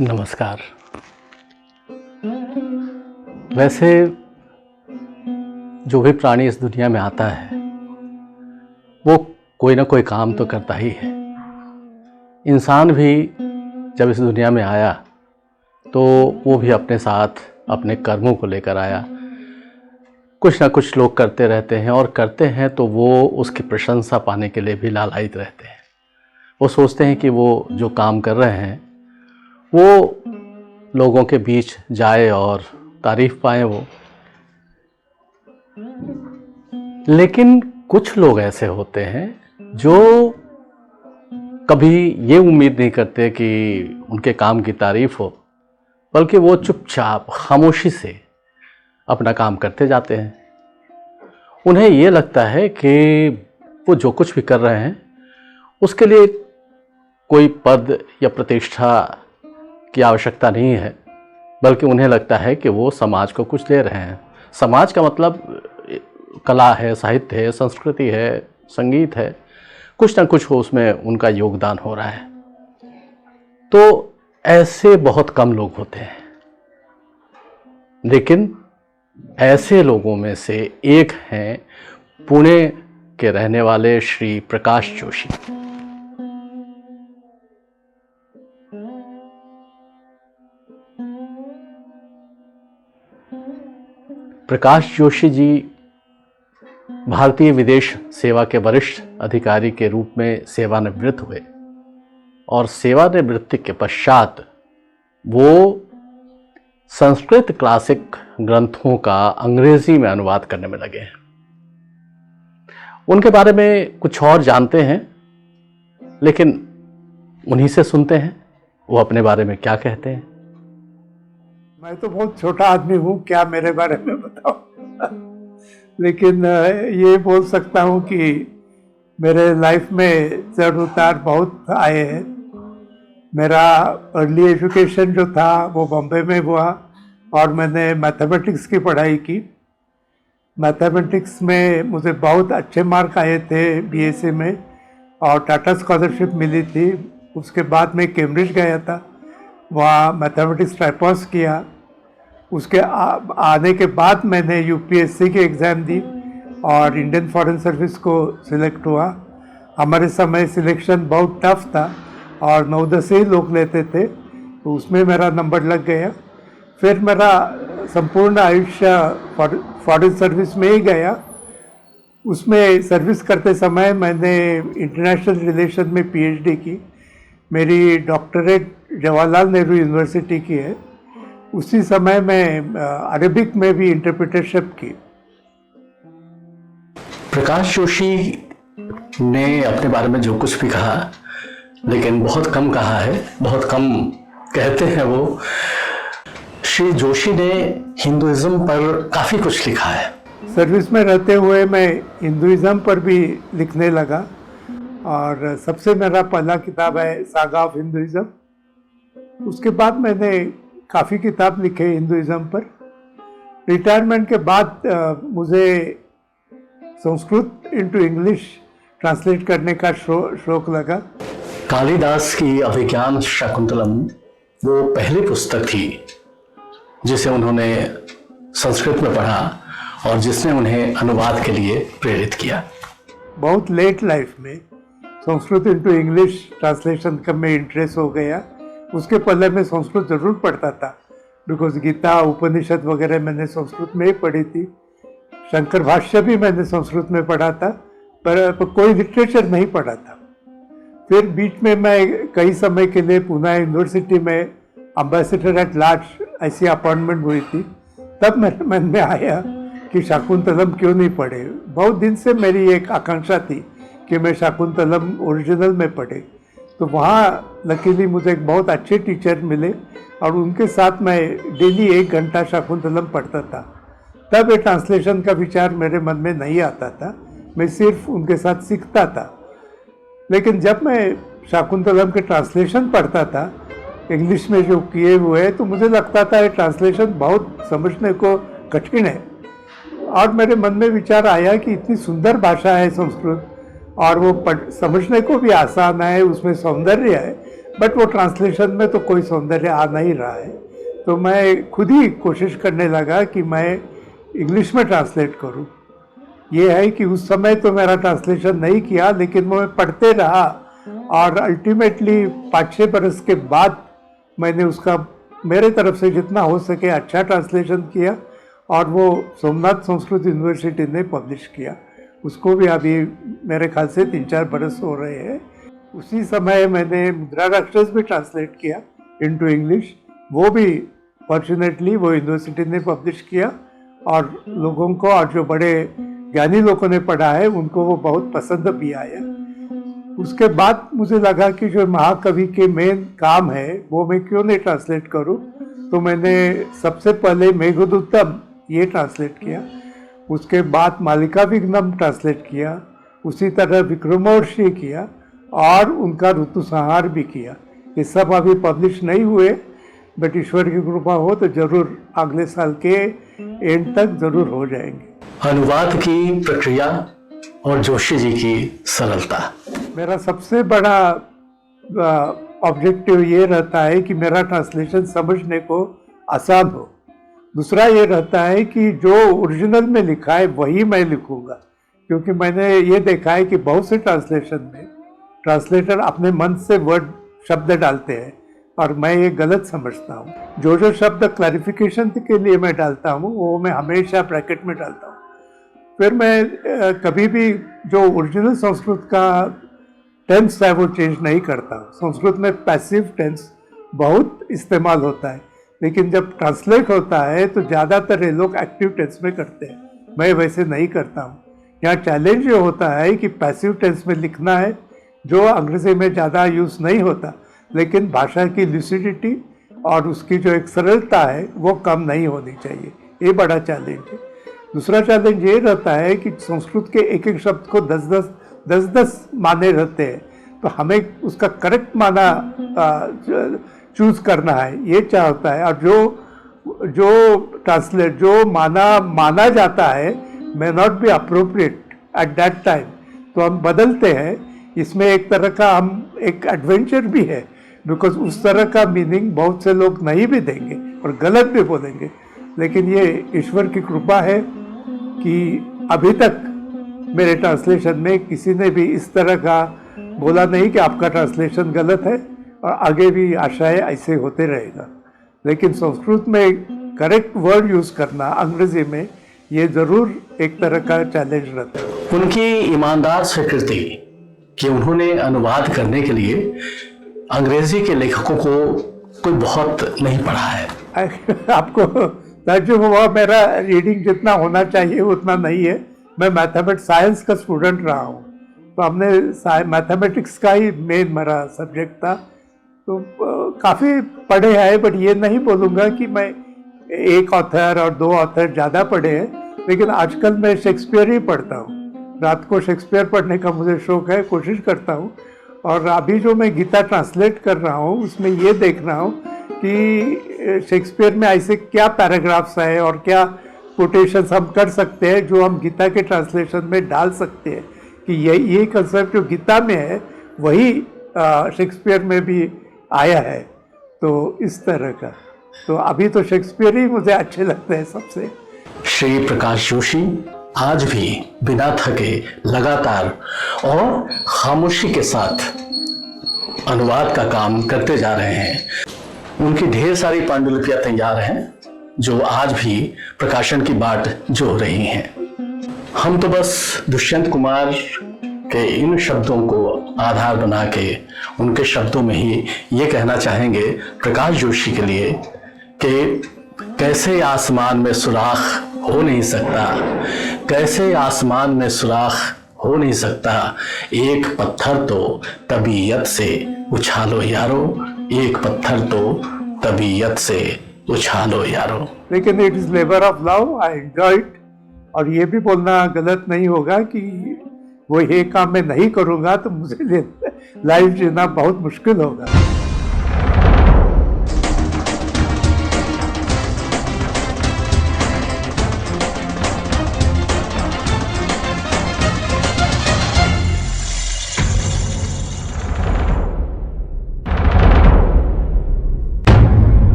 नमस्कार। वैसे जो भी प्राणी इस दुनिया में आता है वो कोई ना कोई काम तो करता ही है। इंसान भी जब इस दुनिया में आया तो वो भी अपने साथ अपने कर्मों को लेकर आया। कुछ ना कुछ लोग करते रहते हैं और करते हैं तो वो उसकी प्रशंसा पाने के लिए भी लालायित रहते हैं। वो सोचते हैं कि वो जो काम कर रहे हैं वो लोगों के बीच जाए और तारीफ पाए वो। लेकिन कुछ लोग ऐसे होते हैं जो कभी ये उम्मीद नहीं करते कि उनके काम की तारीफ हो, बल्कि वो चुपचाप खामोशी से अपना काम करते जाते हैं। उन्हें ये लगता है कि वो जो कुछ भी कर रहे हैं उसके लिए कोई पद या प्रतिष्ठा की आवश्यकता नहीं है, बल्कि उन्हें लगता है कि वो समाज को कुछ दे रहे हैं। समाज का मतलब कला है, साहित्य है, संस्कृति है, संगीत है, कुछ ना कुछ हो उसमें उनका योगदान हो रहा है। तो ऐसे बहुत कम लोग होते हैं, लेकिन ऐसे लोगों में से एक हैं पुणे के रहने वाले श्री प्रकाश जोशी। प्रकाश जोशी जी भारतीय विदेश सेवा के वरिष्ठ अधिकारी के रूप में सेवानिवृत्त हुए और सेवानिवृत्ति के पश्चात वो संस्कृत क्लासिक ग्रंथों का अंग्रेजी में अनुवाद करने में लगे हैं। उनके बारे में कुछ और जानते हैं, लेकिन उन्हीं से सुनते हैं वो अपने बारे में क्या कहते हैं। मैं तो बहुत छोटा आदमी हूँ, क्या मेरे बारे में बताऊं। लेकिन ये बोल सकता हूँ कि मेरे लाइफ में चढ़ उतार बहुत आए हैं। मेरा अर्ली एजुकेशन जो था वो बॉम्बे में हुआ और मैंने मैथमेटिक्स की पढ़ाई की। मैथमेटिक्स में मुझे बहुत अच्छे मार्क आए थे बीएससी में और टाटा स्कॉलरशिप मिली थी। उसके बाद मैं कैम्ब्रिज गया था, वहाँ मैथमेटिक्स ट्राइपॉस किया। उसके आने के बाद मैंने यूपीएससी की एग्ज़ाम दी और इंडियन फॉरेन सर्विस को सिलेक्ट हुआ। हमारे समय सिलेक्शन बहुत टफ था और 9-10 ही लोग लेते थे, तो उसमें मेरा नंबर लग गया। फिर मेरा संपूर्ण आयुष्य फॉरेन सर्विस में ही गया। उसमें सर्विस करते समय मैंने इंटरनेशनल रिलेशन में पीएचडी की। मेरी डॉक्टरेट जवाहरलाल नेहरू यूनिवर्सिटी की है। उसी समय मैं अरेबिक में भी इंटरप्रिटरशिप की। प्रकाश जोशी ने अपने बारे में जो कुछ भी कहा, लेकिन बहुत कम कहा है, बहुत कम कहते हैं वो। श्री जोशी ने हिंदुइज्म पर काफ़ी कुछ लिखा है। सर्विस में रहते हुए मैं हिंदुइज्म पर भी लिखने लगा और सबसे मेरा पहला किताब है सागा ऑफ हिंदुइज्म। उसके बाद मैंने काफ़ी किताब लिखे हिंदुइज्म पर। रिटायरमेंट के बाद मुझे संस्कृत इनटू इंग्लिश ट्रांसलेट करने का शौक लगा। कालिदास की अभिज्ञान शाकुंतलम वो पहली पुस्तक थी जिसे उन्होंने संस्कृत में पढ़ा और जिसने उन्हें अनुवाद के लिए प्रेरित किया। बहुत लेट लाइफ में संस्कृत इनटू इंग्लिश ट्रांसलेशन का में इंटरेस्ट हो गया। उसके पहले मैं संस्कृत जरूर पढ़ता था, बिकॉज गीता उपनिषद वगैरह मैंने संस्कृत में ही पढ़ी थी। शंकर भाष्य भी मैंने संस्कृत में पढ़ा था, पर कोई लिटरेचर नहीं पढ़ा था। फिर बीच में मैं कई समय के लिए पुणे यूनिवर्सिटी में एम्बेसडर एट लार्ज ऐसी अपॉइंटमेंट हुई थी। तब मेरे मन में आया कि शाकुंतलम क्यों नहीं पढ़े। बहुत दिन से मेरी एक आकांक्षा थी कि मैं शाकुंतलम ओरिजिनल में पढ़े। तो वहाँ लकीली मुझे एक बहुत अच्छे टीचर मिले और उनके साथ मैं डेली 1 घंटा शाकुंतलम पढ़ता था। तब ये ट्रांसलेशन का विचार मेरे मन में नहीं आता था, मैं सिर्फ उनके साथ सीखता था। लेकिन जब मैं शाकुंतलम के ट्रांसलेशन पढ़ता था इंग्लिश में जो किए हुए, तो मुझे लगता था ये ट्रांसलेशन बहुत समझने को कठिन है। और मेरे मन में विचार आया कि इतनी सुंदर भाषा है संस्कृत और वो समझने को भी आसान है, उसमें सौंदर्य है, बट वो ट्रांसलेशन में तो कोई सौंदर्य आ नहीं रहा है, तो मैं खुद ही कोशिश करने लगा कि मैं इंग्लिश में ट्रांसलेट करूं। ये है कि उस समय तो मेरा ट्रांसलेशन नहीं किया, लेकिन मैं पढ़ते रहा और अल्टीमेटली 5-6 बरस के बाद मैंने उसका मेरे तरफ से जितना हो सके अच्छा ट्रांसलेशन किया और वो सोमनाथ संस्कृत यूनिवर्सिटी ने पब्लिश किया। उसको भी अभी मेरे ख्याल से 3-4 बरस हो रहे हैं। उसी समय मैंने मुद्रा राक्षस भी ट्रांसलेट किया इनटू इंग्लिश, वो भी फॉर्चुनेटली वो यूनिवर्सिटी ने पब्लिश किया और लोगों को, और जो बड़े ज्ञानी लोगों ने पढ़ा है उनको वो बहुत पसंद भी आया। उसके बाद मुझे लगा कि जो महाकवि के मेन काम है वो मैं क्यों नहीं ट्रांसलेट करूं, तो मैंने सबसे पहले मेघदूतम ये ट्रांसलेट किया, उसके बाद मालिका विघ्नम ट्रांसलेट किया, उसी तरह विक्रमोर्वशी किया और उनका ऋतुसंहार भी किया। ये सब अभी पब्लिश नहीं हुए, बट ईश्वर की कृपा हो तो जरूर अगले साल के एंड तक जरूर हो जाएंगे। अनुवाद की प्रक्रिया और जोशी जी की सरलता। मेरा सबसे बड़ा ऑब्जेक्टिव ये रहता है कि मेरा ट्रांसलेशन समझने को आसान हो। दूसरा ये रहता है कि जो ओरिजिनल में लिखा है वही मैं लिखूंगा, क्योंकि मैंने ये देखा है कि बहुत से ट्रांसलेशन में ट्रांसलेटर अपने मन से वर्ड शब्द डालते हैं और मैं ये गलत समझता हूँ। जो शब्द क्लैरिफिकेशन के लिए मैं डालता हूँ वो मैं हमेशा ब्रैकेट में डालता हूँ। फिर मैं कभी भी जो ओरिजिनल संस्कृत का टेंस है वो चेंज नहीं करता हूँ। संस्कृत में पैसिव टेंस बहुत इस्तेमाल होता है, लेकिन जब ट्रांसलेट होता है तो ज़्यादातर ये लोग एक्टिव टेंस में करते हैं, मैं वैसे नहीं करता हूँ। यहाँ चैलेंज ये होता है कि पैसिव टेंस में लिखना है, जो अंग्रेजी में ज़्यादा यूज़ नहीं होता, लेकिन भाषा की लुसिडिटी और उसकी जो एक सरलता है वो कम नहीं होनी चाहिए। ये बड़ा चैलेंज है। दूसरा चैलेंज ये रहता है कि संस्कृत के एक एक शब्द को 10-10 माने रहते हैं, तो हमें उसका करेक्ट माना चूज करना है, ये चाहता है। और जो माना जाता है may not be appropriate at that time, तो हम बदलते हैं। इसमें एक तरह का हम एक एडवेंचर भी है, बिकॉज उस तरह का मीनिंग बहुत से लोग नहीं भी देंगे और गलत भी बोलेंगे, लेकिन ये ईश्वर की कृपा है कि अभी तक मेरे ट्रांसलेशन में किसी ने भी इस तरह का बोला नहीं कि आपका ट्रांसलेशन गलत है, और आगे भी आशा है ऐसे होते रहेगा। लेकिन संस्कृत में करेक्ट वर्ड यूज़ करना अंग्रेजी में ये ज़रूर एक तरह का चैलेंज रहता है। उनकी ईमानदार स्वीकृति कि उन्होंने अनुवाद करने के लिए अंग्रेजी के लेखकों को कोई बहुत नहीं पढ़ा है। आपको ताज्जुब हुआ, मेरा रीडिंग जितना होना चाहिए उतना नहीं है। मैं मैथमेटिक्स साइंस का स्टूडेंट रहा हूँ, तो हमने मैथमेटिक्स का ही मेन मेरा सब्जेक्ट था, तो काफ़ी पढ़े हैं। बट ये नहीं बोलूँगा कि मैं एक ऑथर और 2 ऑथर ज़्यादा पढ़े हैं, लेकिन आजकल मैं शेक्सपियर ही पढ़ता हूँ। रात को शेक्सपियर पढ़ने का मुझे शौक है, कोशिश करता हूँ। और अभी जो मैं गीता ट्रांसलेट कर रहा हूँ उसमें ये देख रहा हूँ कि शेक्सपियर में ऐसे क्या पैराग्राफ्स है और क्या कोटेशंस हम कर सकते हैं जो हम गीता के ट्रांसलेशन में डाल सकते हैं, कि ये कंसेप्ट जो गीता में है वही शेक्सपियर में भी आया है। तो इस तरह का, तो अभी तो शेक्सपियर ही मुझे अच्छे लगते हैं सबसे। श्री प्रकाश जोशी आज भी बिना थके लगातार और खामोशी के साथ अनुवाद का काम करते जा रहे हैं। उनकी ढेर सारी पांडुलिपियां तैयार हैं जो आज भी प्रकाशन की बाट जो रही हैं। हम तो बस दुष्यंत कुमार के इन शब्दों को आधार बना के उनके शब्दों में ही ये कहना चाहेंगे प्रकाश जोशी के लिए कि कैसे आसमान में सुराख हो नहीं सकता, कैसे आसमान में सुराख हो नहीं सकता, एक पत्थर तो तबीयत से उछालो यारो, एक पत्थर तो तबीयत से उछालो यारो। लेकिन it is labour of love, I enjoy it. और ये भी बोलना गलत नहीं होगा कि वो ये काम मैं नहीं करूँगा तो मुझे लाइफ जीना बहुत मुश्किल होगा।